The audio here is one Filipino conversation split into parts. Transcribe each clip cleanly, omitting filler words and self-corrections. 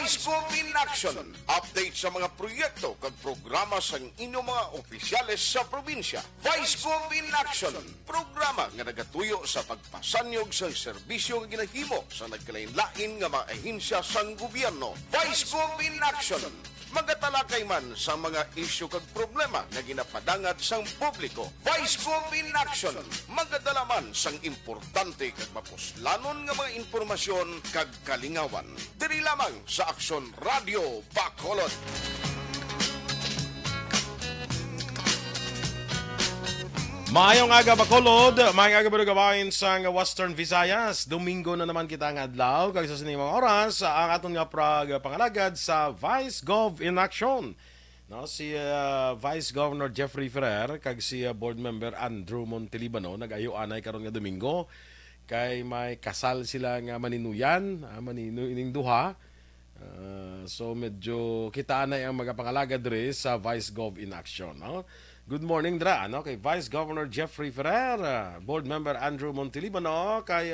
Vice Gov in Action. Update sa mga proyekto kag programa sa inyong mga opisyales sa probinsya. Vice Gov in Action. Programa nga nagatuyo sa pagpasanyog sa serbisyo nga ginahimo sa nagkalain-lain nga mga ahinsya sang gobyerno. Vice Gov in Action. Magatalakay man sa mga isyu kag problema nga ginapadangat sang publiko. Vice Gov in Action. Magadala man sang importante kag mapuslanon nga mga impormasyon kag kalingawan. Diri lamang sa Aksyon Radio Bacolod. Maayong aga Bacolod, maayong aga pero gawain sa Western Visayas. Domingo na naman kita nga adlaw kag sa sinimang oras ang aton nga pangalagad sa Vice Gov in Action. No, si Vice Governor Jeffrey Ferrer kag si Board Member Andrew Montelibano nag-ayo anay karon nga Domingo kay may kasal sila nga maninuyan, maninuing duha. So medyo kita na ang magapangalagad diri sa Vice Gov in Action, no? Good morning dra, no, kay Vice Governor Jeffrey Ferrer, Board Member Andrew Montelibano, kay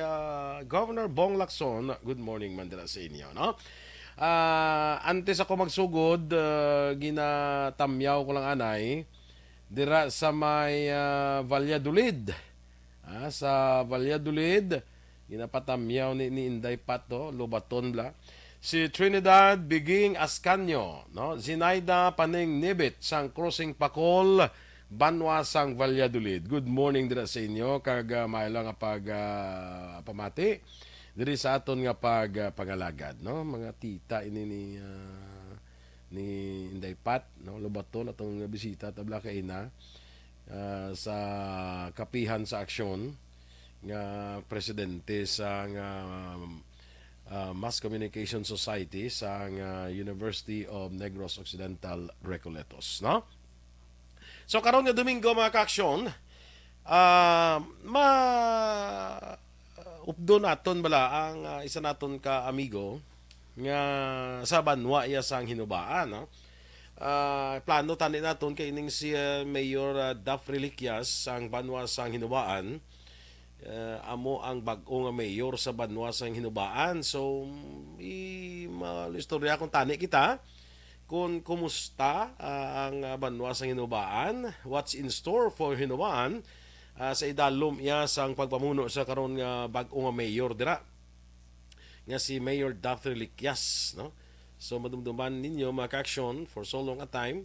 Governor Bong Lacson. Good morning man dira sa inyo, no? Antes ako magsugod, ginatamyaw ko lang anay dira sa may Valladolid. Sa Valladolid, ginapatamyaw ni Inday Pato, Lobaton bla. Si Trinidad Biging Ascanio, no? Zinaida Paning Nibit sang Crossing Pacol, Banwa sang Valladolid. Good morning dira sa inyo kag maayong nga pamati diri sa aton nga pagalagad, no? Mga tita ini ni Inday Pat, no? Lobaton atong bisita tabla kay ina sa kapihan sa aksyon nga presidente sa Mass Communication Society sa University of Negros Occidental Recoletos, no? So karon nga Domingo mga kaaksyon, updo naton bala ang isa naton ka amigo nga sa Banwa iya sang hinubaan, no? Plano tani naton kay ining si Mayor Daf Reliquias sang Banwa sang hinubaan. Amo ang bag-o nga mayor sa Banwa sang hinubaan. So istorya kung tani kita kung kumusta ang Banwa sang hinubaan, what's in store for hinubaan sa idalom iya sang pagpamuno sa karon nga bag-o nga mayor dira nga si Mayor Daf Reliquias, no? So madumduman ninyo mga ka-action for so long a time.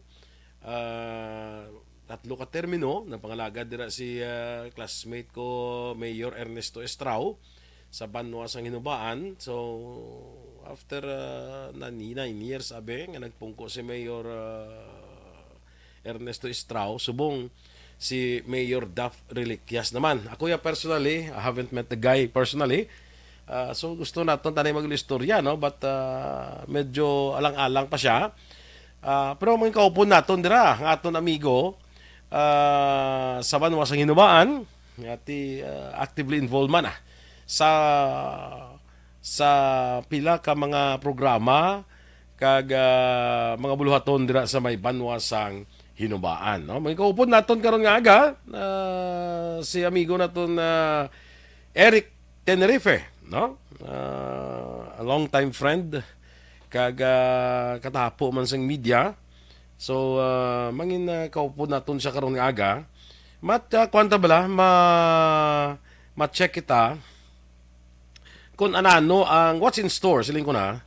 Tatlo ka termino na pangalagad dira si classmate ko Mayor Ernesto Estrao sa Banwa sang hinubaan. So after 9 years abe nga nagpungko si Mayor Ernesto Estrao, subong si Mayor Daf Reliquias naman. Ako ya personally, I haven't met the guy personally. So gusto naton tanay mag-istorya, no? But medyo alang-alang pa siya. Pero mga kaupon naton dira ang aton amigo sa Banwa sang hinubaan ati actively involved man sa pila ka mga programa kag mga buluhaton dira sa may Banwa sang hinubaan, no? May kaupon naton karon nga aga si amigo naton Eric Tenerife, no? A long time friend kag katapo man sang media. So mangin kaupo naton siya karon nga aga. Kwanta bala ma-check kita kung anano ang what's in store siling ko na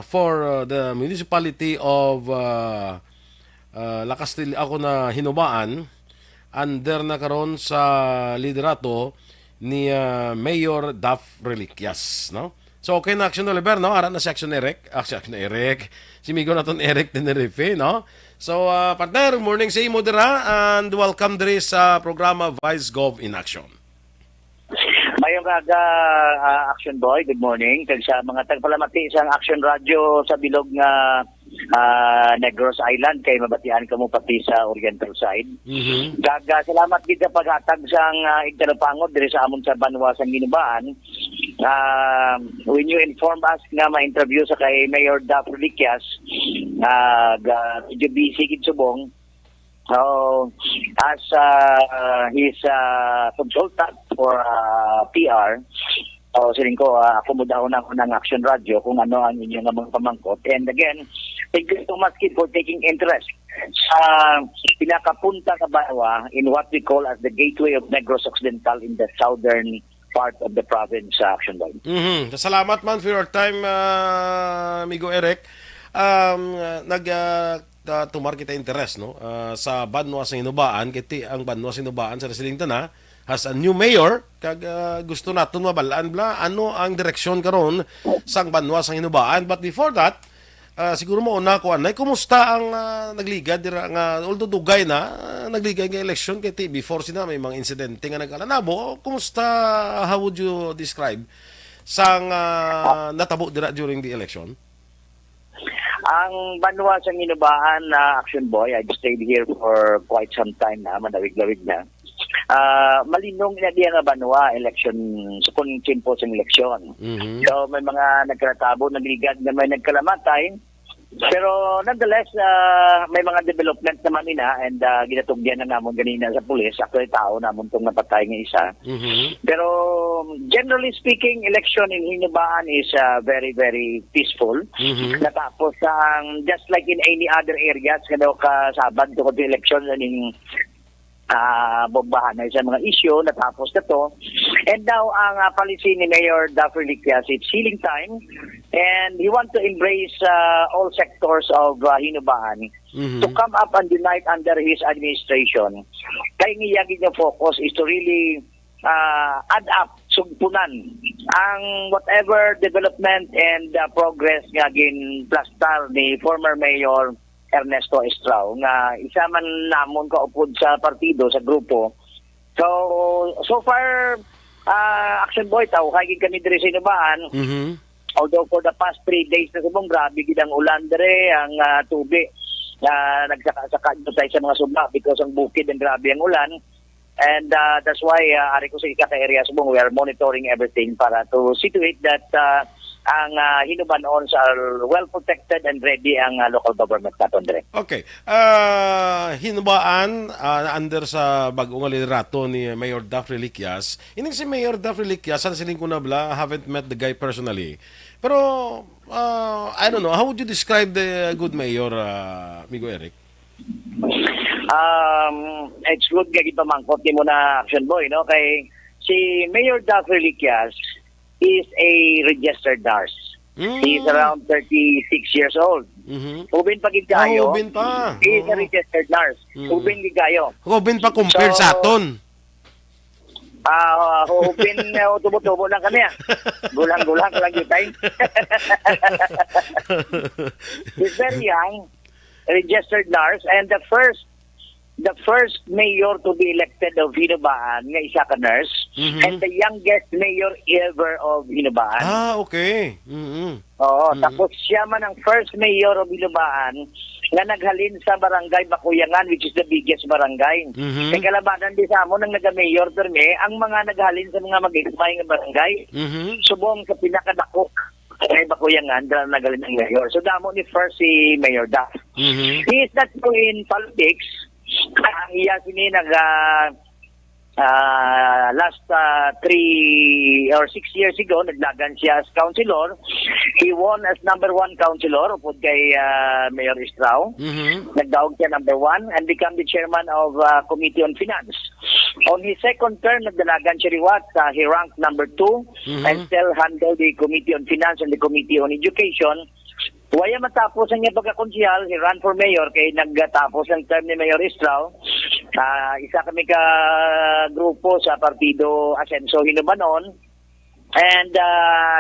for the municipality of La Castilla ako na hinubaan under na karon sa liderato ni Mayor Daf Reliquias, no? So okay na Action Oliver, no? Ara na si Action Eric. Action Eric. Si Migo naton Eric Tenerife, no? So partner, morning sa imo dira and welcome diri sa programa Vice Gov in Action. Mayong aga Action Boy, good morning. Kag sa mga tagpalamati sa Action Radio sa bilog nga Negros Island kay mabatian kamo pati sa Oriental side. Salamat gid sa paghatag sang igtalupangod diri sa amon sa Banwa sang hinubaan. When you inform us nga ma-interview sa kay Mayor Daf Reliquias, medyo busy gid subong. So, as his consultant for PR, So, siling ko, ako mo daw ng Action Radio kung ano ang inyong mga pamangkot. And again, thank you so much, Kid, for taking interest sa pinakapunta sa Banwa in what we call as the gateway of Negros Occidental in the southern part of the province, Action Boy. Salamat man for your time, amigo Eric. Tumar kita interes no sa Banwa sa Inubaan kiti ang Banwa sa Inubaan sa Silingtana has a new mayor kag gusto naton mabalaan bla ano ang direksyon karon sang Banwa sa Inubaan. But before that, siguro mo una ko anay kumusta ang nagligad dira nga although dugay na nagligad nga election kiti before sina may mga insidente nga nagalanabo. Kumusta, how would you describe sang natabo dira during the election? Ang Banwa sa Inubaan na Action Boy, I stayed here for quite some time na, manawig-lawig na. Malinong na diya nga Banwa election, sukun simpo sa eleksyon. So may mga nagkatabo, nagligad na may nagkalamatay. Pero nonetheless, may mga development naman ina and ginatugyan na namon ganina sa pulis. Actually, tao namon itong napatay ng isa. Pero generally speaking, election in Hinubaan is very, very peaceful. Natapos just like in any other areas, kada kasabad ko the election in bombahan na sa mga issue, natapos na to. And now, ang policy ni Mayor Daffy Liquias, it's healing time. And he wants to embrace all sectors of Hinubaan to come up and unite under his administration. Kaya ngiyagin yung focus is to really add up, sugpunan ang whatever development and progress nga plastar ni former Mayor Ernesto Estrao nga isa man namon kaupod sa partido, sa grupo. So far, Action Boy, tao, kagig kami diri sa Hinubaan. Although for the past 3 days na subong, grabe gidang ulan dere, ang tubig nagsaka-saka tayo sa mga sumba because ang bukid ang grabe ang ulan. And that's why, ari ko sa area subong, we are monitoring everything para to situate that ang Hinubanon are well protected and ready ang local government naton dire. Okay. Hinubaan under sa bagong liderato ni Mayor Daffy Liquias. Ining si Mayor Daffy Liquias, sa siling ko na bla, haven't met the guy personally. Pero I don't know, how would you describe the good mayor, amigo Eric? It's good gagi pamangkot ni mo na Action Boy, no? Kay si Mayor Daffy Liquias is a registered nurse. He's around 36 years old. Ubin pa gigayo. Ubin pa. He is a registered nurse. Ubin gigayo. Ubin pa compared sa aton. Ubin tubo-tubo lang kami. Gulang-gulang lang yung time. He's very young, registered nurse, and the first mayor to be elected of Hinubaan nga isa ka nurse, and the youngest mayor ever of Hinubaan. Okay. Oo, tapos siya man ang first mayor of Hinubaan nga naghalin sa barangay Bakuyangan, which is the biggest barangay. Kaya kalabanan din sa amon ng naga-mayor perme, ang mga naghalin sa mga mag-ikmay nga barangay, subong sa pinakadako kay Bakuyangan, dahil naghalin ng mayor. So damo ni first si Mayor Duff. He is not in politics. Iya sini last 3 or 6 years ago naglagan siya as councilor. He won as number 1 councilor upod kay Mayor Estrao. Nagdaog siya number 1 and become the chairman of Committee on Finance. On his second term, nagdalagan siya riwat. He ranked number 2 and still handled the Committee on Finance and the Committee on Education. Waya matapos ang niya pagkakonsihal, he ran for mayor kay nagtapos ang term ni Mayor Estrao. Isa kami ka grupo sa Partido Asenso Hinubanon. And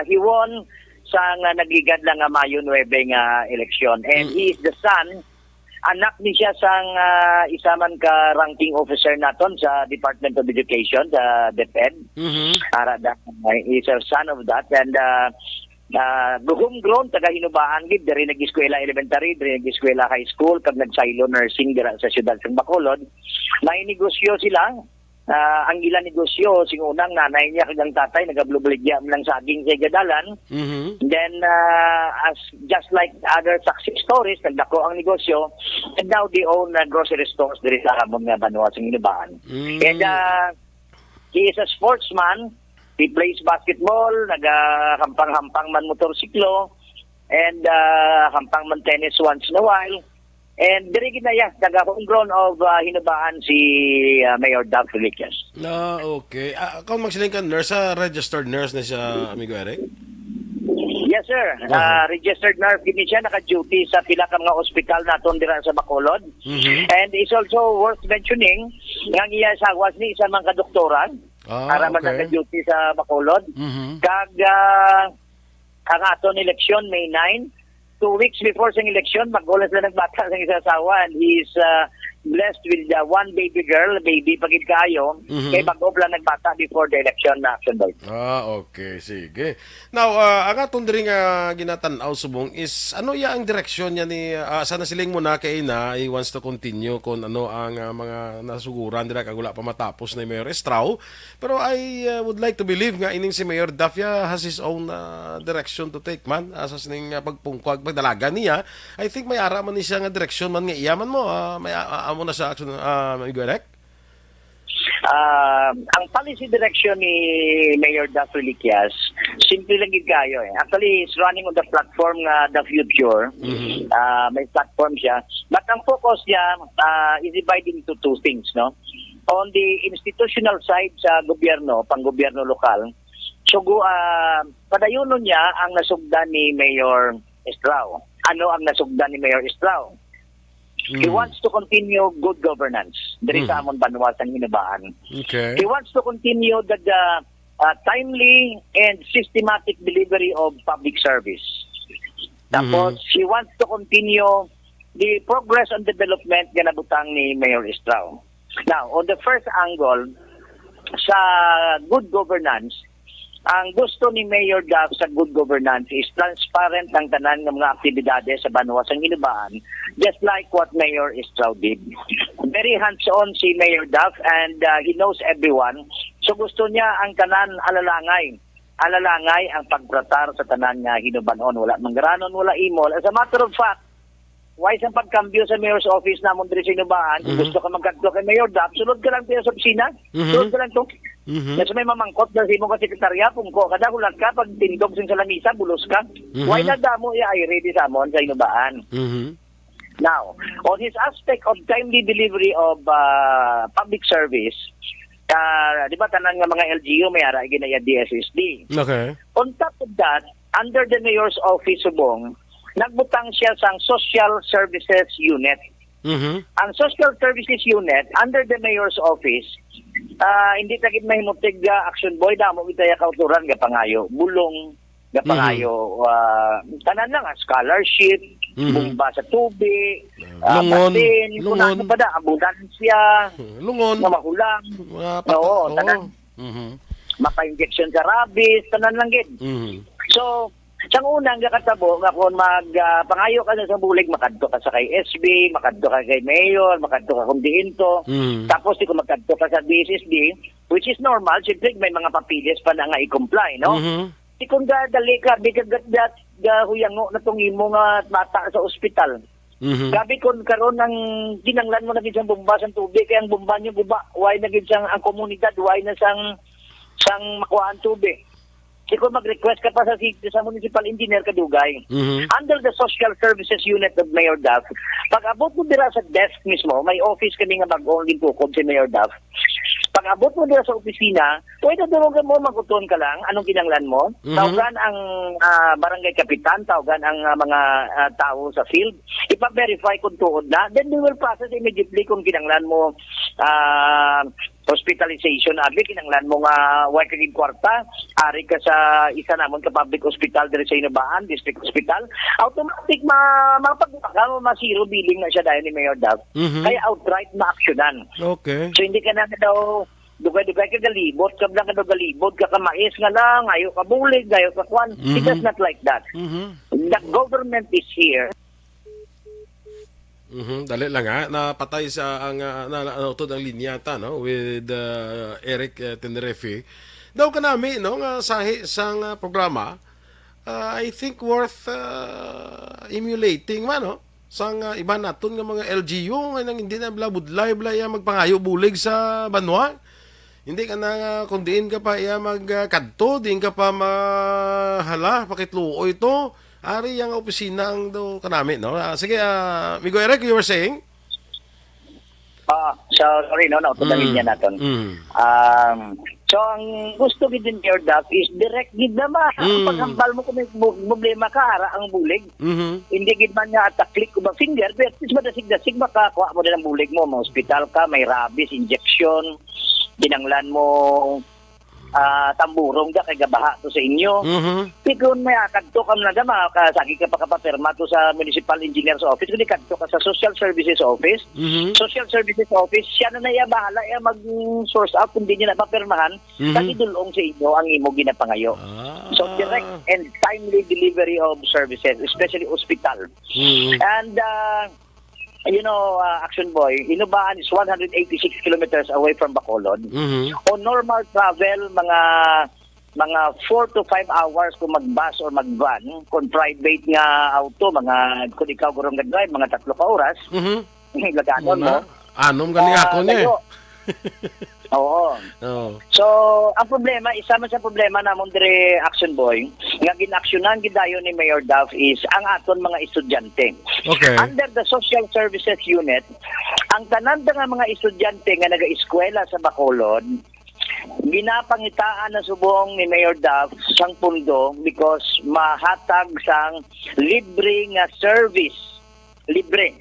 he won sa nagigad lang nga Mayo 9 nga eleksyon. And he is the son, anak ni siya sang isa man ka ranking officer naton sa Department of Education, sa DepEd. He's a son of that. And homegrown taga Hinubaan gid, diri nag-eskwela elementary, diri nag-eskwela high school, kag nag-silo nursing dira sa siyudad sa Bacolod. May negosyo sila. Ang ilang negosyo, sing unang nanay niya kag ang tatay nagablubaligya lang saging sa gadalan. Then as just like other success stories, nagdako ang negosyo, and now they own grocery stores diri sa amon nga Banwa sa Hinubaan. And he is a sportsman. He plays basketball, nagahampang-hampang man motorsiklo, and hampang man tennis once in a while. And diri ginaya, taga-homegrown of Hinubaan si Mayor Dav Reliquias. Okay. Kung magsiling ka nurse, registered nurse na siya, amigo Eric? Yes, sir. Registered nurse din siya, naka-duty sa pila ka mga ospital naton dira sa Bacolod. And it's also worth mentioning, nga iya sawas ni isa mga kadoktoran, para man naka-duty sa Bacolod. Kag ang aton eleksyon, May 9, 2 weeks before sa eleksyon, mag-ulas na nagbata sa isa asawa, and he's blessed with one baby girl, baby pagid kayo, kay mag-up lang nagbata before the election na action boy. Okay, sige. Now, ang atong diri nga ginatanaw subong is ano ya ang direksyon niya ni sana siling mo na kay na he wants to continue kung ano ang mga nasuguran dira kag wala pa matapos ni Mayor Estrao. Pero I would like to believe nga ining si Mayor Dafia has his own direction to take man asa sining pagpungkwag pagdalaga niya. I think may ara man ni siya nga direksyon man nga iyaman mo may amo na sa action amigo Eric. Ang policy direction ni Mayor Dav Reliquias, simple lang gid kayo eh. Actually, it's running on the platform nga The Future. May platform siya. But ang focus niya is divided into two things, no? On the institutional side sa gobyerno, pang-gobyerno lokal, so padayunon niya ang nasugdan ni Mayor Estrao. Ano ang nasugdan ni Mayor Estrao? He wants to continue good governance. There is amon banwasang Hinubaan. Okay. He wants to continue the timely and systematic delivery of public service. Tapos, he wants to continue the progress and development na nabutang ni Mayor Estrao. Now, on the first angle, sa good governance, ang gusto ni Mayor Dav sa good governance is transparent ang tanan ng mga aktibidades sa banwasang Hinubaan, just like what Mayor Estrao did. Very hands-on si Mayor Dav and he knows everyone. So gusto niya ang tanan alalangay. Alalangay ang pagtratar sa tanan nga Hinubanon. Wala manggaranon, wala imol. As a matter of fact, why sa pagkambyo sa mayor's office namon diri sa Hinubaan, gusto ka magkadto kay Mayor Dav, sulod ka lang sa opisina. Sulod ka lang to. Kasi may mamangkot na si mo ka sekretarya, pungko, kada hulat ka, pag tindog sin sa lamisa, bulos ka. Why na damo ay ready sa amon sa Hinubaan? Now, on his aspect of timely delivery of public service, di ba tanan nga mga LGU may ara ginaya DSSD. Okay. On top of that, under the mayor's office subong, nagbutang siya sang Social Services Unit. Ang Social Services Unit, under the mayor's office, hindi tagit mahimutig action boy, damo itaya kauturan, gapangayo, bulong, gapangayo, tanan lang, scholarship, bumba sa tubig, batin, lungon, pa da, ambulansya, lungon, mahulang, oo, tanan, maka-injection sa rabies, tanan lang gid. So, sang unang kakatabo nga kung pangayo ka sa bulig, makadto ka sa kay SB, makadto ka kay Mayor, makadto ka kung diinto, tapos di ko makadto ka sa BSSD, which is normal, siyempre may mga papilis pa na nga i-comply, no? Di kung dali ka, bigagat huyango na tong imo nga mata sa ospital. Gabi kung karon ng ginanglan mo na gid sang bomba sang tubig, kaya ang bomba niyo guba, why na gid sang ang komunidad, why na sang makuhaan tubig. Kung mag-request ka pa sa municipal engineer kadugay. Under the Social Services Unit of Mayor Dav, pag abot mo dira sa desk mismo, may office kami nga mag-only tukob si Mayor Dav. Pag abot mo dira sa opisina, pwede durugan mo, maguton ka lang, anong kinanglan mo, tawagan ang barangay kapitan, tawagan ang mga tao sa field, ipa-verify kung tuod na, then they will process immediately kung kinanglan mo hospitalization, abi kinanglan mo nga way kagig kwarta, ari ka sa isa namon ka public hospital diri sa Hinubaan, district hospital, automatic mapagpaka mo masiro billing na siya dahil ni Mayor Dav. Kaya outright ma-actionan. Okay. So hindi ka na daw dugay-dugay ka galibot, kablang ka galibot ka mais nga lang, ayo ka bulig, ayo ka kwan. It does not like that. The government is here. Dali lang ha, napatay sa ang nautod ang linyata no with Eric Tenerife. Daw kanami no nga sahi sang programa I think worth emulating man no sang iba naton nga mga LGU nga nang hindi na blabudlay magpangayo bulig sa banwa. Hindi ka na, kung diin ka pa iya magkadto, diin ka pa mahala, pakitluo ito. Ari ang opisina ang do kanami, no? Sige, Migo Eric, you were saying? Sorry, no, ito na linya natin. So, ang gusto gid din your Daf is direct gid naman. Ang paghambal mo kung may problema ka, ara ang bulig. Hindi gid man nga at-click ko ba finger, pero at least madasig-dasig makakuha mo din ang bulig mo. May hospital ka, may rabies, injection, kinanglan mo tamburong da kay gabaha to sa inyo. Pikon may kadto ka na dama kasagi ka pa kapapirma to sa municipal engineer's office kundi kadto ka sa social services office. Social services office siya na iya bahala iya mag source out kung di niya napapirmahan kasi dulong sa inyo ang imo ginapangayo. So direct and timely delivery of services, especially hospital. And Action Boy, Inubaan is 186 kilometers away from Bacolod. On normal travel, mga 4 to 5 hours kung mag-bus or mag-van. Kung private nga auto, kung ikaw gurong nag-drive, mga 3 ka oras. Laganon mo. Anom gani ako niya. Oo. So, ang problema, isa man sa problema namon dire Action Boy, nga ginaksyonan gidayon ni Mayor Daf is ang aton mga estudyante. Okay. Under the Social Services Unit, ang tanan nga mga estudyante nga naga-eskwela sa Bacolod, ginapangitaan na subong ni Mayor Daf sang pundo because mahatag sang libre nga service. Libre.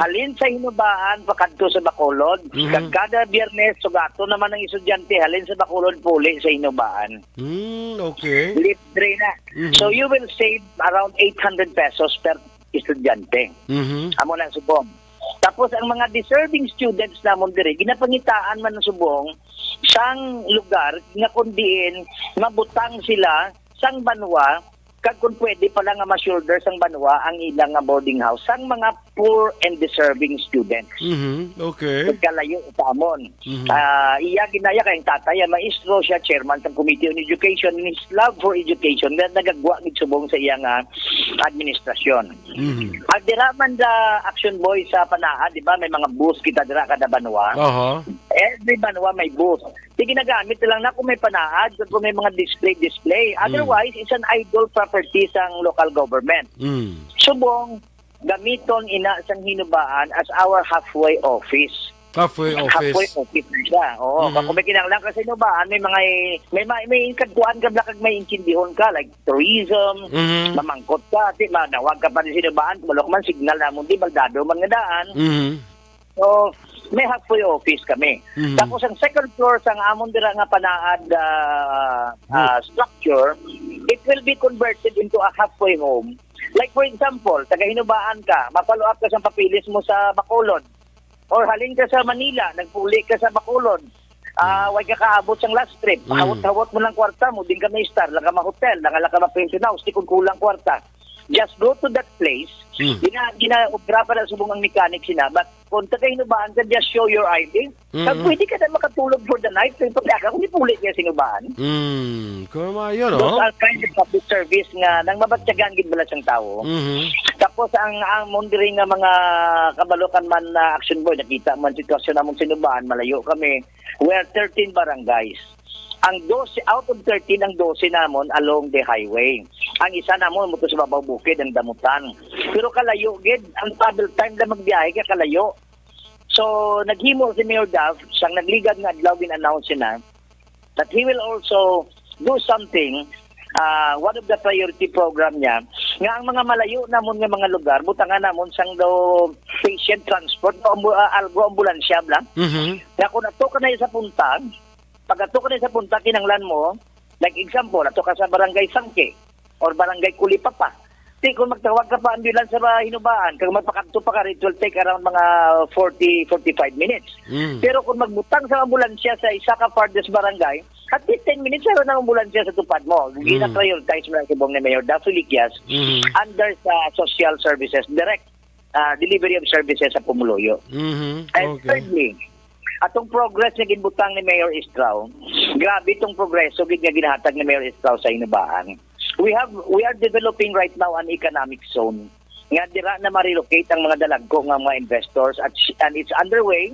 Halin sa Hinubaan pakadto sa Bacolod. Kada Biyernes sugato naman ng estudyante halin sa Bacolod puli sa Hinubaan. Okay. Libre na. So you will save around 800 pesos per estudyante. Amo na subong. Tapos ang mga deserving students namon dire ginapangitaan man ng subong sang lugar nga kundiin mabutang sila sang banwa kag kung pwede pala nga ma-shoulder sang banwa ang ilang nga boarding house sang mga poor and deserving students. Okay. Kalayo sa amon. Iya ginaya kayong tatay, maestro siya, chairman ng Committee on Education, his love for education na nagagwa ng subong sa iyang administrasyon. Ang diraman da Action Boy sa Panaa, di ba, may mga booth kita dira kada banwa. Every banwa may booth. Di ginagamit lang na kung may panaad, kung may mga display. Otherwise, it's an idle property sang local government. Subong, gamiton ina sang Hinubaan as our halfway office. Halfway office siya. Oo, kung may kinanglan ka sa Hinubaan, may kadkuan ka kag may intindihon ka like tourism, mamangkot ka, manawag ka pa rin sa Hinubaan, malok man signal na mo di baldado man nga daan. So, may halfway office kami. Tapos ang second floor sang amon dira nga panaad structure, it will be converted into a halfway home. Like for example, taga-Hinubaan ka, mapalo up ka sa papilis mo sa Bacolod. Or halin ka sa Manila, nagpuli ka sa Bacolod. Huwag ka kaabot sang last trip. Hawot mo lang kwarta mo, din ka may star, lang ka ma-hotel, lang ka ma-pension house, di kung kulang kwarta. Just go to that place. Gina-obra pa na subong ang mechanic sina. But kung taga-Hinubaan ka, just show your ID. Kag pwede ka na makatulog for the night. Kung pagkaka, kung ipuli ka Hinubaan. Kumayo, no? Those are kind of public service nga nang mabatyagan gid bala sang tawo. Tapos ang mondiri nga mga kabalokan man na Action Boy, nakita man sitwasyon namon sa Hinubaan, malayo kami. We are 13 barangays. Ang 12, out of 13, ang 12 namon along the highway. Ang isa namon muto sa babaw bukid, ang damutan. Pero kalayo, gid, ang travel time na magbiyahe ka kalayo. So, naghimo si Mayor Daf, siyang nagligad nga adlaw in-announce na that he will also do something, one of the priority program niya, nga ang mga malayo namon nga mga lugar, butangan namon sang daw patient transport, algo ambulansya bla. Nga kung nato ka na sa punta, pag ato ka na sa punta, kinanglan mo, like example, ato ka sa barangay Sangke or barangay Kulipapa. Kung magtawag ka pa ambulance sa Hinubaan, kung magpakanto pa ka, it will take around mga 40-45 minutes. Pero kung magbutang sa ambulansya sa isa ka farthest barangay, at least 10 minutes meron ng ambulansya sa tupad mo. Gina-prioritize mo lang ibong ni Mayor Daf Filipias under sa social services, direct delivery of services sa Pumuluyo. And thirdly, atong progress na ginbutang ni Mayor Estrao, grabe itong progreso gid nga ginahatag ni Mayor Estrao sa Hinubaan. We are developing right now an economic zone nga dira na ma-relocate ang mga dalagko nga mga investors and it's underway.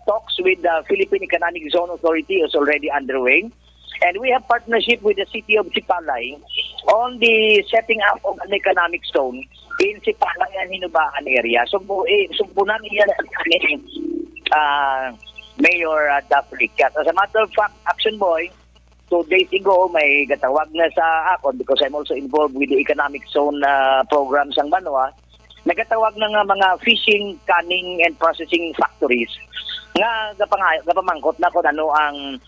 talks with the Philippine Economic Zone Authority is already underway. And we have partnership with the city of Sipalay on the setting up of an economic zone in Sipalay and Hinubaan area. So, sumpunan niya ni Mayor Dafricat. As a matter of fact, Action Boy, 2 days ago, may gatawag na sa akon because I'm also involved with the economic zone program sa Banwa. Nagatawag na nga mga fishing, canning, and processing factories nga gapamangkot na kung ano ang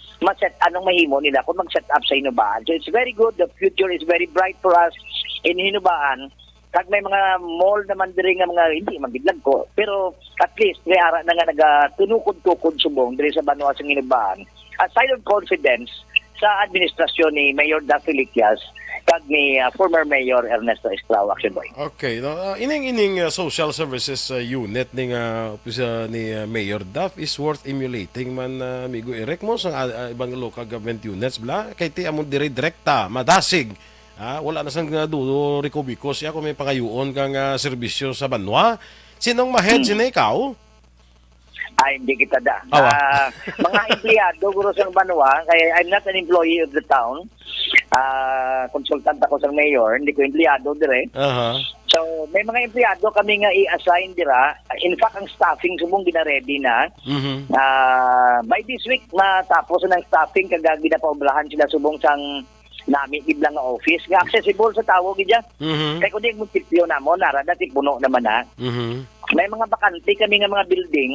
anong mahimo nila kung mag-set up sa Hinubaan. So it's very good. The future is very bright for us in Hinubaan. Kag may mga mall naman diri nga mga hindi magidlag ko. Pero at least may ara na nga nagatunukod-tukod subong diri sa Banwa sa Hinubaan. A sign of confidence sa administrasyon ni Mayor Daffy Liquias kag ni former Mayor Ernesto Estrao, Action Boy. Okay, no, ining social services unit ning opisa ni Mayor Duff is worth emulating man amigo Eric mo sa ibang local government units bla kay ti amon dire direkta madasig. Wala na sang dudo Ricobico siya kung may pangayuon kang serbisyo sa Banwa. Sinong ma-head sina ikaw? Ay, hindi kita da. Mga empleyado, guro sa Banwa, kaya I'm not an employee of the town. Consultant ako sa mayor, hindi ko empleyado dire. So, may mga empleyado kami nga i-assign dira. In fact, ang staffing subong gina-ready na. By this week, matapos na ng staffing, kagagi na paublahan sila subong sang nami iblang nga office nga accessible sa tao gidya. Kaya kung di munisipyo namo nara dati puno naman na. May mga bakante kami nga mga building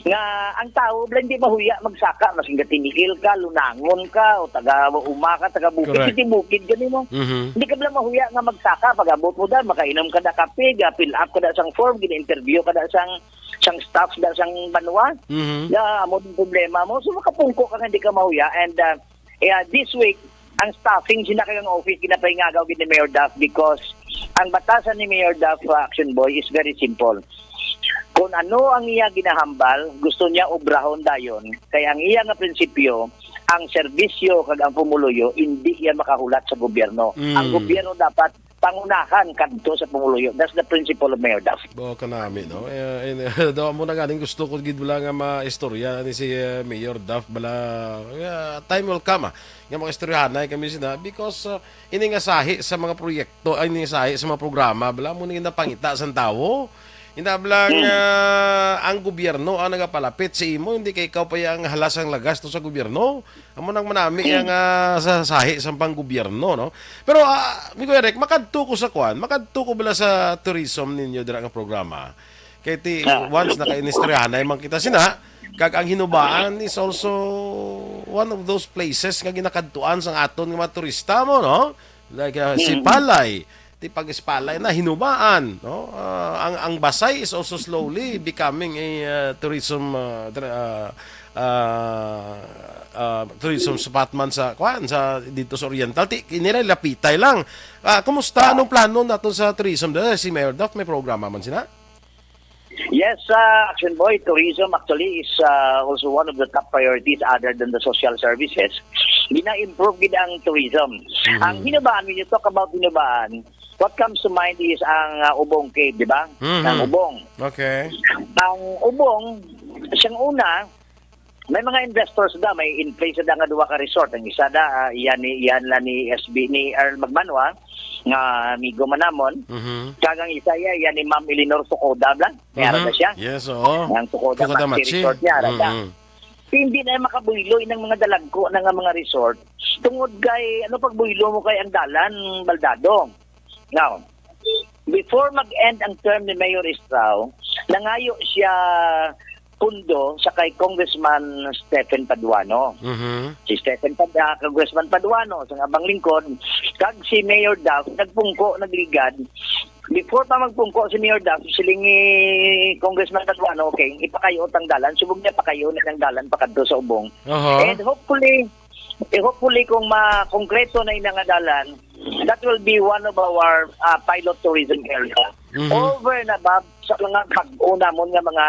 nga ang tao bala hindi mahuya magsaka masing tinigil ka, lunangon ka o taga uma ka, taga bukid gani mo. Hindi ka bala mahuya nga magsaka pag-abot mo da makainom ka da kape, fill up ka da sang form, gina-interview ka da sang staff da sang Banwa. Amo din problema mo so makapungko ka hindi ka mahuya and this week ang staffing sinakayang office kinapahingagaw gid ni Mayor Duff because ang batasan ni Mayor Duff Action Boy is very simple. Kung ano ang iya ginahambal, gusto niya obrahon dayon. Kaya ang iya nga prinsipyo, ang serbisyo kag ang pumuluyo hindi iya makahulat sa gobyerno. Ang gobyerno dapat pangunahan kadto sa pumuluyo. That's the principle of Mayor Duff. Ka namin, no? Daw mo na galing gusto ko gid bala nga maistorya ni si Mayor Duff bala time will come nga mga istoryahanay kami sina because ini nga sahi sa mga proyekto ay ini sahi sa mga programa bala mo ni napangita sa tawo. Inablang ang gobyerno ang nagapalapit sa imo, hindi kay ikaw pa yung halasang lagas to sa gobyerno. Amo nang manami ang sahi sa pang-gobyerno, no? Pero, Migo Eric, makadto ko sa kwan, makadto ko bala sa tourism ninyo dira nga programa. Kaya once naka-inistoryahan na man kita sina, kag ang Hinubaan is also one of those places nga ginakadtuan sa aton nga mga turista mo, no? Like Sipalay, ti pag-Sipalay na Hinubaan, no? Ang Basay is also slowly becoming a tourism tourism spot man sa dito sa Oriental. Nila lapitay lang. Kumusta anong plano nato sa tourism? Si Mayor Duff may programa man sina? Yes, Action Boy, tourism actually is also one of the top priorities other than the social services. Gina-improve gid ang tourism. Ang Hinubaan, when you talk about Hinubaan, what comes to mind is ang Ubong Cave, di ba? Ang Ubong. Okay. Ang Ubong, siyang una, may mga investors da, may in place da nga duwa ka resort. Ang isa da, iyan ni SB ni Earl Magmanwa, nga amigo manamon. Kagang isa yan ni Ma'am Eleanor Tukoda bla. Mayara da siya. Yes, oo. Ang Tukoda Maxi Resort niya, da. Hindi na makabuylo ng mga dalagko ng mga resort. Tungod kay, pagbuylo mo kay ang dalan, Baldado. Now, before mag-end ang term ni Mayor Estrao, nangayo siya pundo sa kay Congressman Stephen Paduano. Si Congressman Paduano sa abang lingkod, kag si Mayor Duff nagpungko, nagligad. Before pa magpungko si Mayor Duff, silingi Congressman Paduano, okay, ipakayo ang dalan, subog niya pakayo na ng dalan pakadto sa Ubong. And hopefully kung makongkreto na inang dalan, that will be one of our pilot tourism area. Over and above sa mga pag-una mo nga mga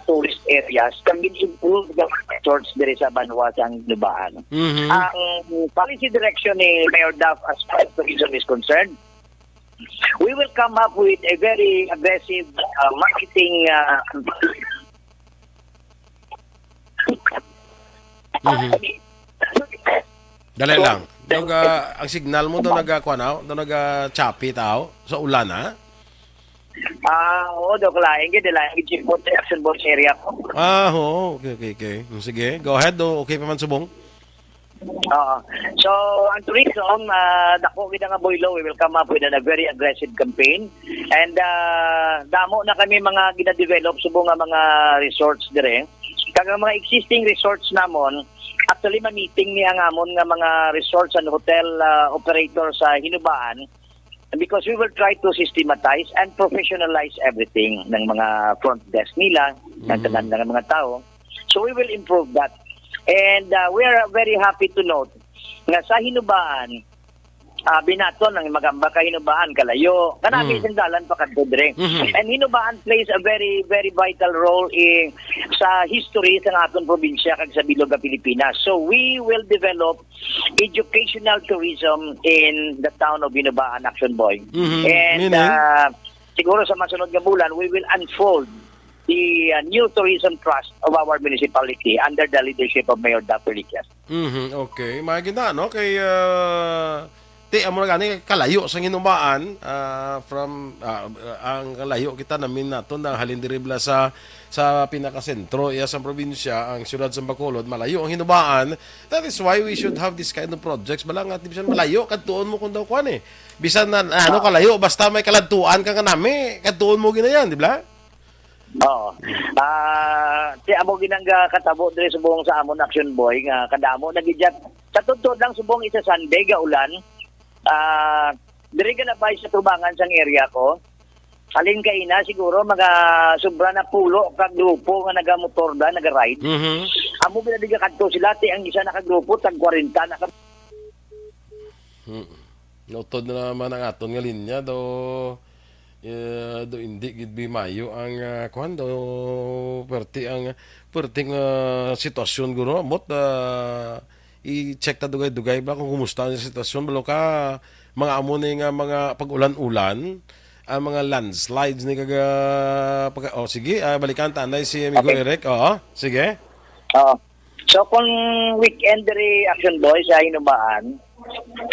tourist areas, can be improved the resorts there sa Banwa sa Hinubaan. Ang policy direction ni Mayor Duff as far as tourism is concerned, we will come up with a very aggressive marketing Dali lang. Ang signal mo doon nagkuanaw, doon choppy tao sa ulan ha. Oo, Dok Laing, gid laing gid po sa Action Boys area ko. Oo. Okay. Sige, go ahead. Okay pa man subong. Oo. So, ang tourism, dako gid nga Boylo, we will come up with a very aggressive campaign. And damo na kami mga gina-develop subong nga mga resorts dire. Kag mga existing resorts namon, actually ma-meeting ni ang amon nga mga resorts and hotel operator sa Hinubaan because we will try to systematize and professionalize everything ng mga front desk nila, ng tanan ng mga tao. So we will improve that. And we are very happy to note nga sa Hinubaan, binaton ng magamba ka Hinubaan kalayo kanami sandalan pa kadto dire. And Hinubaan plays a very very vital role in sa history sa aton probinsya kag sa bilog nga Pilipinas. So we will develop educational tourism in the town of Hinubaan, Action Boy. And siguro sa masunod nga bulan we will unfold the new tourism trust of our municipality under the leadership of Mayor Dapper Liquias. Okay. Maganda, no? Kay amo na gani kalayo sa Hinubaan from ang kalayo kita namin nato na halindiribla sa pinakasentro iya sa probinsya ang siyudad sa Bacolod malayo ang Hinubaan. That is why we should have this kind of projects bala nga bisan malayo kadtuon mo kun daw kuan bisan na kalayo basta may kaladtuan ka nami kadtuon mo ginayan di ba? Oo. Ti amo ginangga katabo dire subong sa amon Action Boy nga kadamo nagijat sa tudtod lang subong isa Sunday ga ulan. Dire ka na ba sa tubangan sang area ko? Halin kay na siguro mga sobra na pulo kag grupo nga nagamotor da, naga-ride. Amo binadiga kadto sila ti ang isa nakagrupo tag 40 na Notod na naman ang aton nga linya do hindi gid mayo ang kuan do perting sitwasyon guro mot i-check ta dugay-dugay ba kung kumusta ang sitwasyon balo ka mga amo ni nga mga pag-ulan-ulan ang mga landslides ni kaga sige balikan ta anay si amigo Eric sige so kung weekend diri Action Boy sa Hinubaan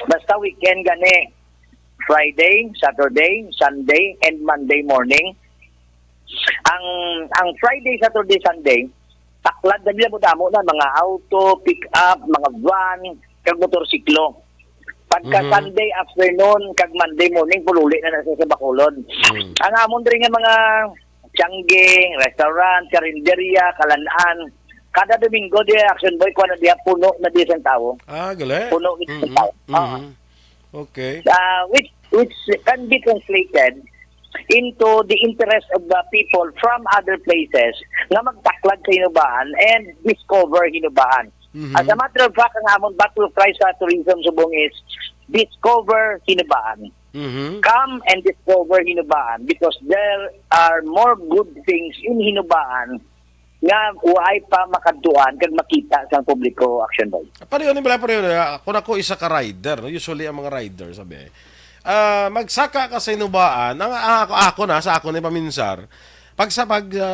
basta weekend gani Friday, Saturday, Sunday and Monday morning ang Friday, Saturday, Sunday taklad na nila mo damo na mga auto, pick-up, mga van, kag motorsiklo. Pagka Sunday afternoon, kag Monday morning, pululi na sa Bacolod. Ang amon rin nga mga tiangging, restaurant, karinderya, kalanaan, kada Domingo di Action Boy, kuha na diya, puno na diya sa tao. Gali? Puno sa tao. Okay. Which can be translated into the interest of the people from other places na magtaklad sa Hinubaan and discover Hinubaan. As a matter of fact, ang amon battle cry sa tourism subong is discover Hinubaan. Come and discover Hinubaan because there are more good things in Hinubaan nga uay pa makadtuan kag makita sa publiko Action Boy. Pareho ni kung ako isa ka rider, no? Usually ang mga rider sabi magsaka ka sa Hinubaan ang ako na sa ako ni paminsar pag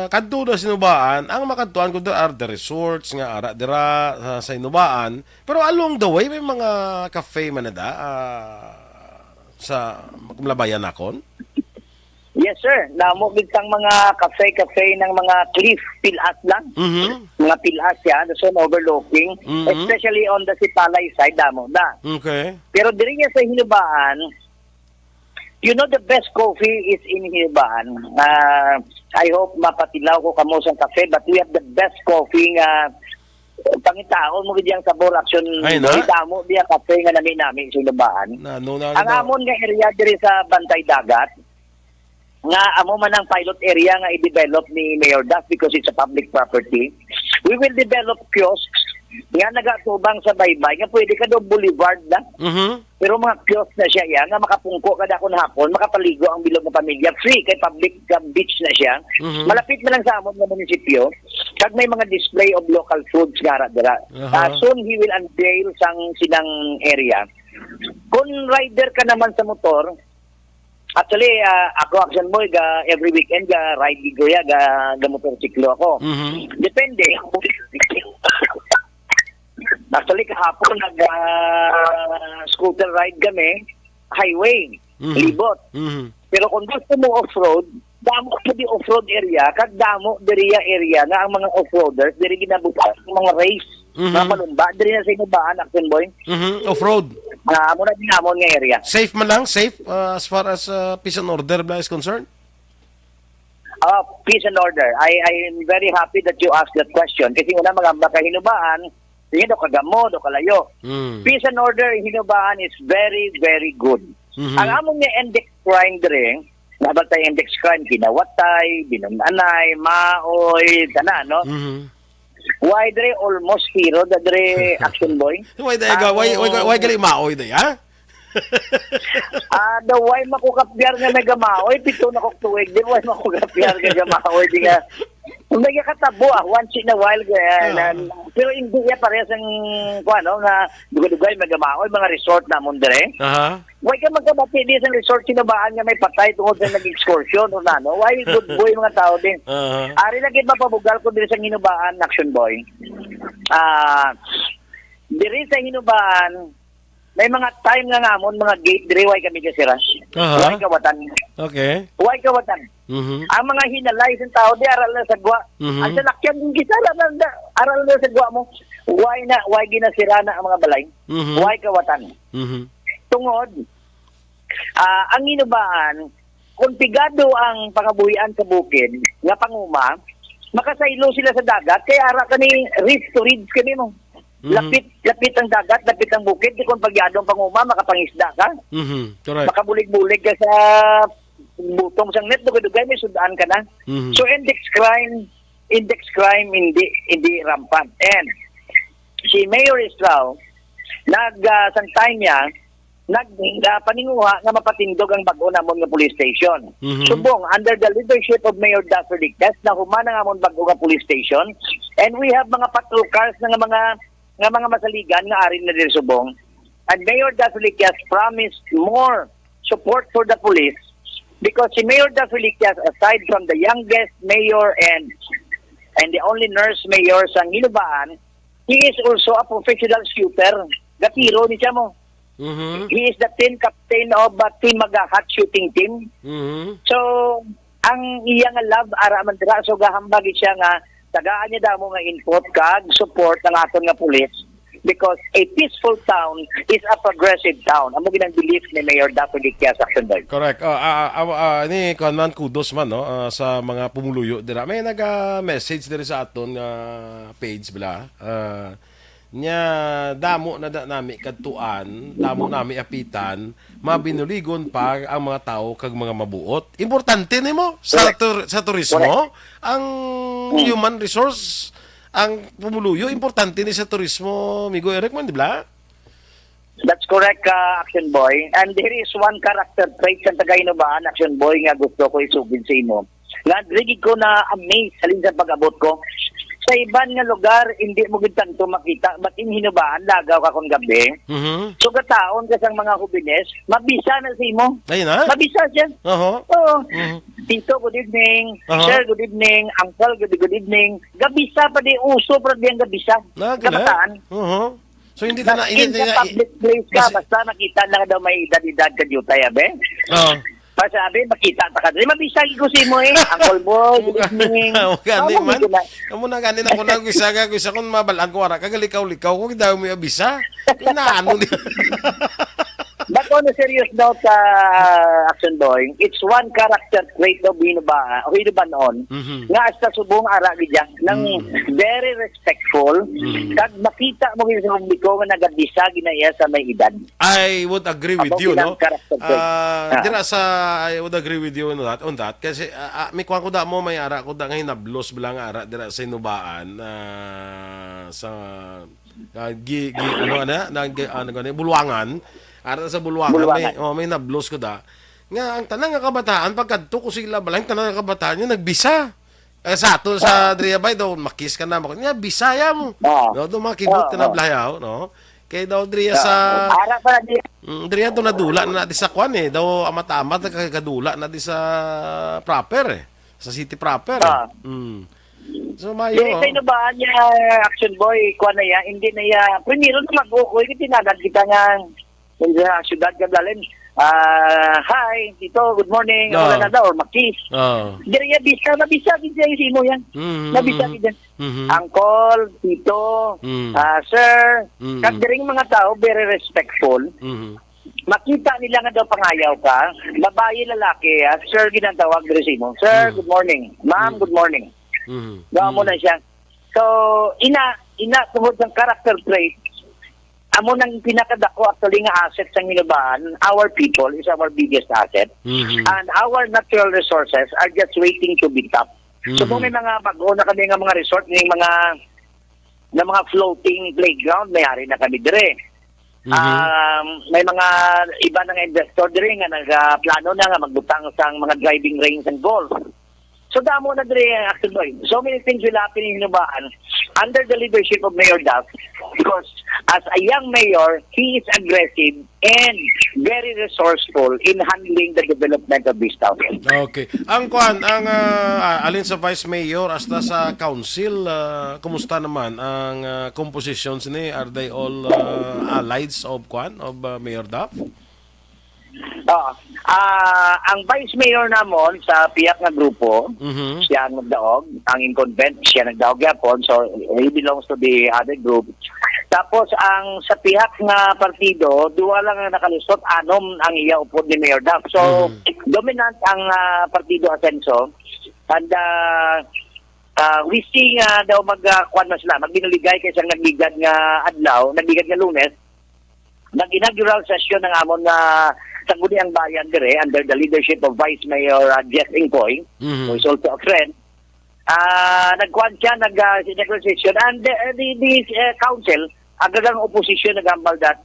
kadto sa Hinubaan ang makadtuan ko are the resorts nga ara dira sa Hinubaan pero along the way may mga cafe man na sa kumlabayan nakon. Yes sir, namo bigtang mga cafe ng mga cliff pilas lang. Mga pilas ya, so overlooking, especially on the Sitalay side damo da. Okay. Pero diri nga sa Hinubaan, you know the best coffee is in Hinubaan. I hope mapatilaw ko kamo sa cafe but we have the best coffee nga pangitaon mo gid yang sabor Action damo diya cafe nga nami sa Hinubaan. Ang amon nga area diri sa Bantay Dagat nga amo man ang pilot area nga i-develop ni Mayor Duff because it's a public property. We will develop kiosks nga nagatubang sa baybay nga pwede ka do boulevard na. Pero mga kiosk na siya nga makapungko kada kun hapon makapaligo ang bilog ng pamilya free kay public beach na siya. Malapit man lang sa amon nga munisipyo kag may mga display of local foods gara dira. Soon he will unveil sang silang area. Kung rider ka naman sa motor, actually, ako Action Boy, every weekend, ride gigo ya, ga motorsiklo ako. Depende. Actually, kahapon scooter ride kami, highway, libot. Pero kung gusto mo off-road, damo sa di off-road area, kag damo diriya area nga ang mga off-roaders, diri ginabukas ng mga race, mga malumba, diri na sa inubaan, Action Boy. Off-road. Muna din namon nga area. Safe man lang? Safe as far as peace and order is concerned? Peace and order. I am very happy that you asked that question. Kasi una mga makahinubaan, do kagamo, do kalayo. Peace and order, hinubaan is very, very good. Ang among nga index crime dire, nabatay index crime, kinawatay, binunanay, maoy, kana, no? Why dire almost zero, dire Action Boy? Why gali maoy day, ha? The why makukapyar nga nagamaoy, pito na kong tuwig, di why makukapyar nga gamaoy, di nga. May katabo once in a while, pero hindi niya parehas ang, nga dugay-dugay magamaoy, mga resort na mong dire. Why ka magkabati di sa resort, sinabaan nga may patay tungkol sa nag-excursion, o no? Why good boy mga tao din? Ari lagi mapabugal ko dire sa hinubaan, Action Boy. Dire sa hinubaan, may mga time nga ngamon, mga gate dire, why kami kasira? Why kawatan? Okay. Why kawatan? Ang mga hinalay sa tao, di aral na sagwa. Ang salakyan yung gisala, aral na sagwa mo. Why ginasira na ang mga balay? Why kawatan? Tungod, ang hinubaan, kung pigado ang pangabuhian sa bukid, nga panguma, makasaylo sila sa dagat, kaya ara kani ridge to ridge kani mo. Lapit ang dagat, lapit ang bukid, di kung pagyadong panguma, makapangisda ka. Correct. Makabulig-bulig ka sa butong sang net, dugay-dugay, may sudaan ka na. So index crime hindi rampant. And si Mayor Estrao, sang time niya, paninguha nga mapatindog ang bago namon nga police station. Subong, under the leadership of Mayor Daffy Lictas, na humana nga amon bago nga police station, and we have mga patrol cars nga mga masaligan nga arin na din subong. And Mayor Daffy Lictas promised more support for the police because si Mayor Daffy Lictas, aside from the youngest mayor and the only nurse mayor sa Hinubaan, he is also a professional shooter. Gatiro ni siya mo. He is the team captain of Team Maga Hot Shooting Team. So, ang iyang love ara man dira, so gahambag siya nga tagaan niya damo nga input kag support ng aton nga police because a peaceful town is a progressive town. Amo ginang belief ni Mayor Dato Lictas Action Boy. Correct. Ni Conman kudos man no sa mga pumuluyo dira. May naga-message diri sa aton page bala. Nya damo na nami kadtuan, damo nami apitan, mabinuligon pa ang mga tao kag mga mabuot. Importante nimo sa turismo ang human resource, ang pumuluyo importante ni sa turismo, Migo Eric man, di ba? That's correct, Action Boy. And there is one character trait sa Tagainubaan, Action Boy, nga gusto ko isugin sa imo. Nga, rigid ko na amazed halin sa pag-abot ko. Sa iban nga lugar, hindi mo gid tanto makita. Ba't in Hinubaan, lagaw ka kung gabi. So, kataon ka sang mga hubines, mabisa na sa imo. Ayun na? Mabisa siya. Oo. Tito, good evening. Sir, good evening. Uncle, good evening. Gabisa pa di uso, pero di ang gabisa. Kabataan. So, hindi na sa public place ka, basta nakita lang daw may edad-edad ka dito, yabe? Sabi, makita ta ka. Mabisagi ko si mo Uncle Boy, good evening. Gani man. Kamu na gani na ko na guisa kung mabalaan ko ara kagalikaw-likaw ko daw mo abisa. Inaano ni. But on a serious note, Action Boy, it's one character trait of Hinubaan noon, nga hasta subong ara gidya, nang very respectful, kag makita mo gid sa publiko nga nagabisa ginaya sa may edad. I would agree with you, no? I would agree with you on that kasi may kuan ko da mo may ara ko da nga hinablos bilang ara dira sa Hinubaan sa Bulwangan. Ara sa Bulwangan. May nablos ko da. Nga, ang tanang nga kabataan, pagkadto ko sila balang, tanang nga kabataan yung nagbisa. Sa ato, sa Driabay, daw, makis ka na. Nga, bisaya mo. Daw, makibot ka na blayaw, no? Kaya daw, Dria sa... Ara pa na Dria, daw nadula na natin sa kwan, eh. Daw, amat-amat, nakakadula na natin sa proper, eh. Sa city proper, So mayo. Dili sa inubaan niya, Action Boy, kuha na ya, hindi na ya. Primero na mag-ukoy, tinagad kita nga sa syudad Gablalin. Hi, dito, good morning. No. Wala na daw, or makis. Oh. Dili ya, nabisa din siya yung sino yan. Nabisa din. Uncle, tito, sir. Kag diring mga tao, very respectful. Makita nila nga daw pangayaw ka, babae, lalaki, sir, ginatawag diri sino. Sir, good morning. Ma'am, good morning. Gawa mo na siya. So, ina tungod ng character trait, amo nang pinakadako actually nga asset sa hinubaan, our people is our biggest asset. And our natural resources are just waiting to be tapped. So kung may mga bago na kami nga mga resort, may mga floating playground, mayari na kami dire. May mga iba na nga investor dire nga nagplano na nga magbutang sa mga driving range and golf. So damo na dire ang Action Boy. So many things will happen in Hinubaan under the leadership of Mayor Duff, because as a young mayor, he is aggressive and very resourceful in handling the development of this town. Okay. Ang alin sa Vice Mayor hasta sa council, kumusta naman ang compositions ni? Are they all allies of Mayor Duff? Ang vice mayor namon sa piyak nga grupo, siya ang nagdaog, ang incumbent, siya nagdaog yapon, so he belongs to the other group. Tapos ang sa piyak nga partido, duwa lang ang nakalusot, anom ang iya upod ni Mayor Duff. So dominant ang partido Asenso, and we see nga daw magkuan na sila, magbinuligay kaysa nagligad nga adlaw, nagligad nga Lunes, nag-inaugural session ng amon na Sangguniang Bayan dire under the leadership of Vice Mayor Jeff Ingkoy, who is also a friend. Nagkuhan siya, nag-session, and the council, agagang opposition nagambal that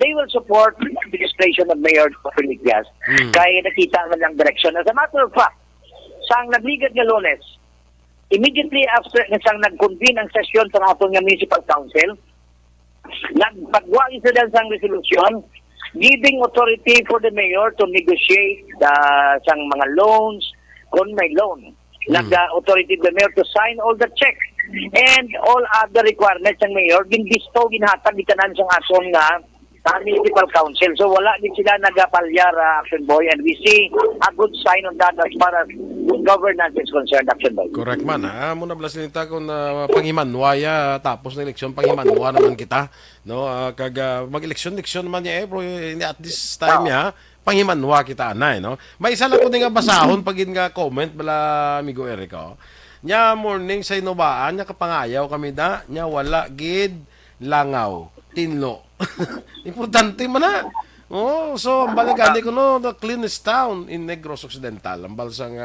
they will support the administration of Mayor Philip Diaz. Kaya nakita na lang direction. As a matter of fact, sang nagligad nga Lunes, immediately after sang nag-convene ang session sa atong nga municipal council, nagpagwa sila sang resolution giving authority for the mayor to negotiate sang mga loans kung may loan. Nag-authority the mayor to sign all the checks and all other requirements ng mayor ginbisto ginhatag di tanan sang ason nga municipal council. So wala din sila nagapalyar, Action Boy, and we see a good sign on that as far as good governance is concerned, Action Boy. Correct man. Muna blas nita kung panghimanwaya tapos na eleksyon panghimanwa naman kita, no? Mag-eleksyon naman niya bro, at this time ya panghimanwa kita anay, no? May isa lang ko din nga basahon pagin nga comment bala amigo Eric, nya morning sa inubaan nya kapangayaw kami da nya wala gid langaw tinlo. Importante man na. So ang balagani ko no, the cleanest town in Negros Occidental. Ang balsang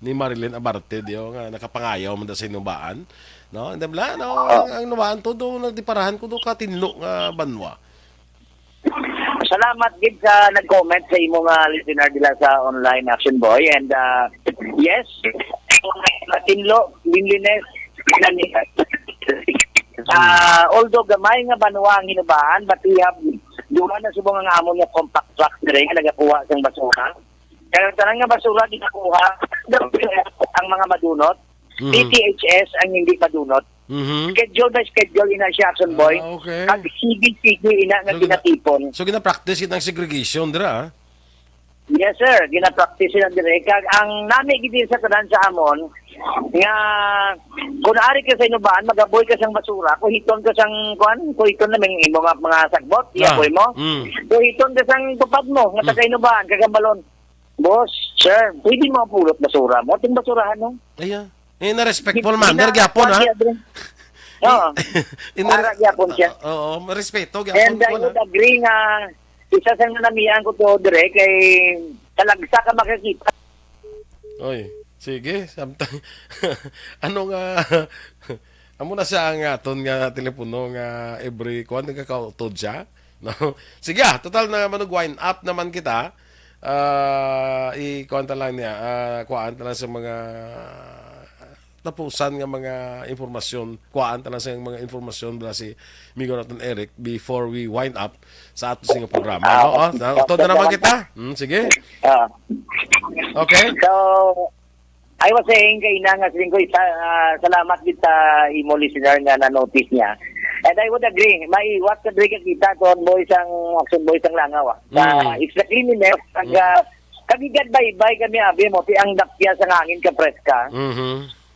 ni Marilyn Abarte diyo nga nakapangayaw man da sa inubaan, no? And bla no, ang inubaan to do nagdiparahan ko do ka tinlo nga banwa. Salamat gid sa nag-comment sa imong listener dila sa online, Action Boy, and yes, tinlo cleanliness although gamay nga banwa ang hinubaan, but we have duman na subong nga amon nga compact truck dire nga nagakuha sang basura. Kaya tanan nga basura ginakuha ang mga madunot. PTHS ang hindi madunot. Schedule by schedule ina siya, Action Boy. Okay. At sige ina nga ginatipon. So gina-practice kitang segregation dira. Yes sir, gina-practice sila dire. Kag ang nami gid sa tanan sa amon nga kung ari ka sa inubaan, magaboy ka sang basura, kuhiton ka sang kuhiton na mga sagbot, iaboy mo. Kuhiton ka sang tupad mo, nga taga inubaan, kagambalon. Boss, sir, pwede mo pulot basura mo, ting basurahan mo. Aya. Na respectful manner gyapon ha. Oo. Para gyapon siya. Oo, respeto And gyapon I would agree nga isa sa nanamihan ko to dire kay talagsa ka makakita. Oy, sige, samtang ano nga amo na siya ang aton nga telepono nga every kuan nga kautod siya, no? Sige, total na manug-wind up naman kita. I-kuan lang niya, kuan lang sa mga tapusan nga mga informasyon, kuhaan lang sa mga informasyon bala si Migo naton Eric before we wind up sa ato sing programa, no? Utod na naman kita. Sige. Okay. So, I was saying kay ina nga siling ko, salamat kita imo listener nga na-notice niya. And I would agree, maiwas ka diri kita to boys ang action boys ang langaw. It's the cleanliness, kabigad bay kami abi mo, ti ang dapya sa hangin ka preska.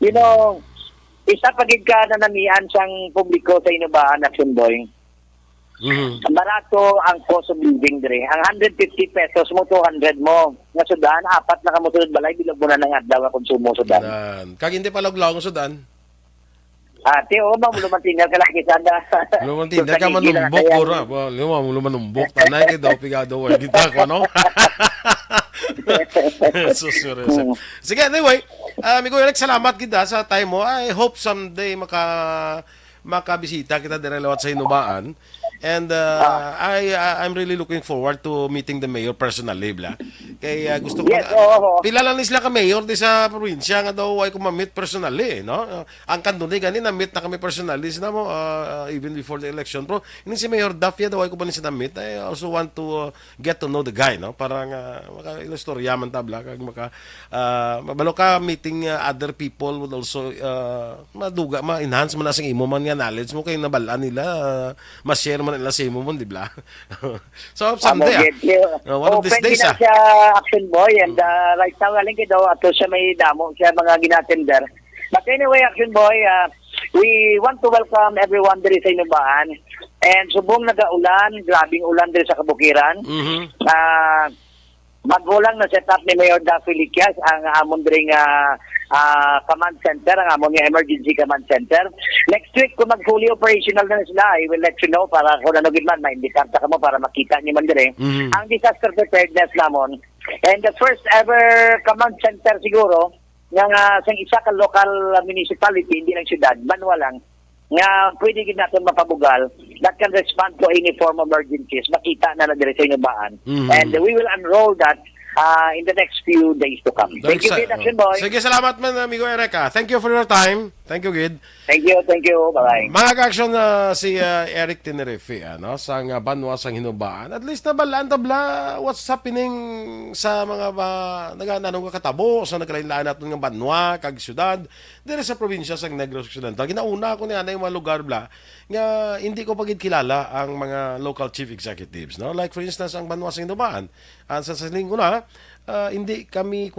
You know, isa pagid ka na namian sang publiko sa Inubaan, action boy. Barato ang cost of living dire. Ang 150 pesos mo, 200 mo. Nga sudan, apat na kamusunod balay, bilog mo na ng adlaw na konsumo sudan. Kag hindi pa laglaw ng sudan. Ate, mulumantingal ka lang kita. Lumantingal ka manumbok, Gora. Lumanumbok. Tanay ka daw, pigado, kita ko, no? Sige, anyway, amigo Eric, salamat kita sa time mo. I hope someday makabisita kita dire lawat sa Inubaan. And I'm really looking forward to meeting the mayor personally, bla. Kaya gusto ko pila lang sila ka mayor di sa probinsya nga daw ay ko ma-meet personally, no? Ang kandundi gani na meet na kami personally sina mo even before the election. Pero ini si Mayor Dafia daw ay ko pa ni sina meet. I also want to get to know the guy, no? Parang maka-istorya man tabla kag mabalo ka meeting other people would also maduga ma-enhance man asing imo man nga knowledge mo kay nabalaan nila ma-share man nila sa imo mo, di ba? So someday one of these days action boy and right now galing kay daw ato siya may damo siya mga ginatender. But anyway, action boy, we want to welcome everyone diri sa Inubaan and subong nagaulan, grabing ulan diri sa Kabukiran. Magulang na set up ni Mayor Daffy Liquias ang amon diri nga command center, ang amon nga emergency command center. Next week, kung mag-fully operational na sila, I will let you know para kung ano man, ma-indicate ka mo para makita niyo man dire. Ang disaster preparedness namon. And the first ever command center siguro, nga sa isa ka local municipality, hindi lang syudad, banwa lang, nga pwede gid natin mapabugal that can respond to any form of emergencies. Makita na dire sa Inubaan. And we will unroll that in the next few days to come. Thank you, Gid, action boy. Sige, salamat man, amigo Eric. Thank you for your time. Thank you, Gid. Thank you. Bye-bye. Mga ka-action si Eric Tenerife, sa Banwa sang Hinubaan. At least nabalaan tabla what's happening sa mga nagananong katabo sa nagkalain-laan natin ng Banwa, kag syudad, dire sa probinsya sang Negros Occidental. Ginauna ko niya na yung mga lugar bla nga hindi ko pagid kilala ang mga local chief executives, no? Like for instance ang Banwa sang Hinubaan. Sa linggo na hindi kami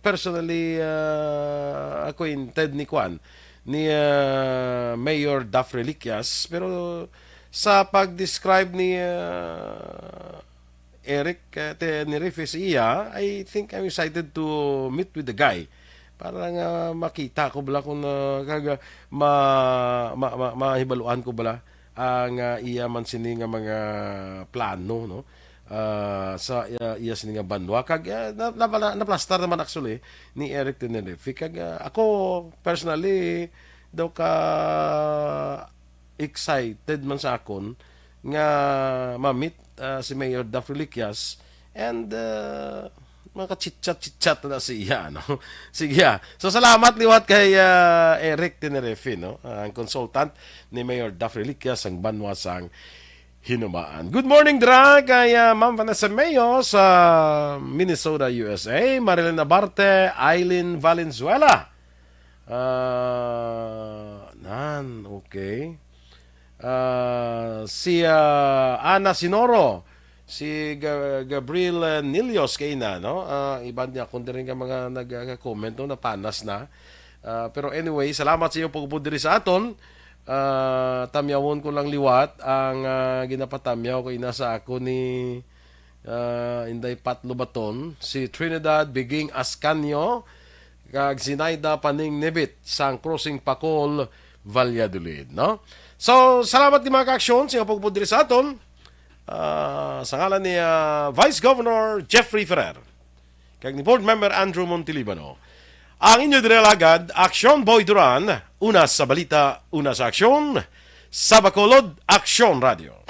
personally acquainted ni Mayor Daffy Liquias, pero sa pag-describe ni Eric Tenerife siya, I think I'm excited to meet with the guy para nga makita ko bala kung mahibaluan ko bala ang iya man sini nga mga plano, no? Sa iya sini nga Banwa kag naplastar naman actually ni Eric Tenerife kag ako personally daw ka excited man sa akon nga ma-meet si Mayor Daffy Liquias and mga chit-chat na siya, no? Sige, so salamat liwat kay Eric Tenerife, no? Ang consultant ni Mayor Daffy Liquias ang Banwa sang Hinubaan. Good morning, dra kay Ma'am Vanessa Mayo sa Minnesota, USA. Marilyn Nabarte, Eileen Valenzuela. Okay. Si Ana Sinoro, si Gabriel Nilios kay na, no? Iban niya kung rin ka mga nag-comment no, na panas na. Pero anyway, salamat sa iyo pagpupudiri sa aton. Tamyawon ko lang liwat ang ginapatamyaw ko inasa ako ni Inday Patlo Baton, si Trinidad Biging Ascanio kag Zinaida Paning Nebit sang Crossing Pacol, Valladolid, no? So salamat di mga ka-aksyon sa pagpupudiri sa aton. Sa ngalan ni Vice Governor Jeffrey Ferrer kag ni Board Member Andrew Montilibano, ang inyo direlagad, Aksyon Boy Duran, una sa balita, una sa aksyon, sa Bacolod, Aksyon Radio.